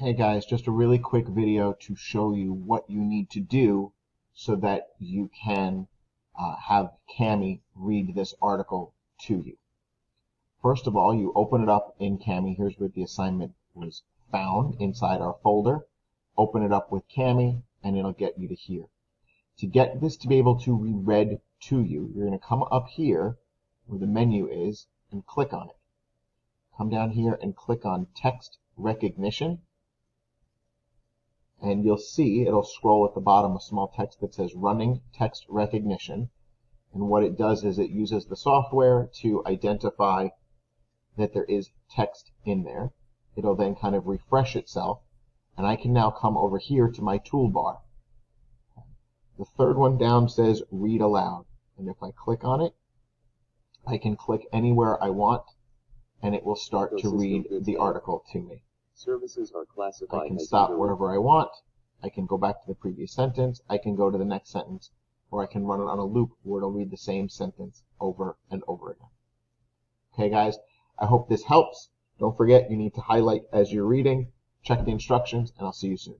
Hey guys, just a really quick video to show you what you need to do so that you can have Kami read this article to you. First of all, you open it up in Kami. Here's where the assignment was found inside our folder. Open it up with Kami and it'll get you to here. To get this to be able to be read to you, you're going to come up here where the menu is and click on it. Come down here and click on text recognition. And you'll see it'll scroll at the bottom a small text that says running text recognition. And what it does is it uses the software to identify that there is text in there. It'll then kind of refresh itself, and I can now come over here to my toolbar. The third one down says read aloud, and if I click on it, I can click anywhere I want, and it will start to read the article to me. Services are classified. I can stop wherever I want. I can go back to the previous sentence. I can go to the next sentence, or I can run it on a loop where it'll read the same sentence over and over again. Okay, guys, I hope this helps. Don't forget, you need to highlight as you're reading. Check the instructions, and I'll see you soon.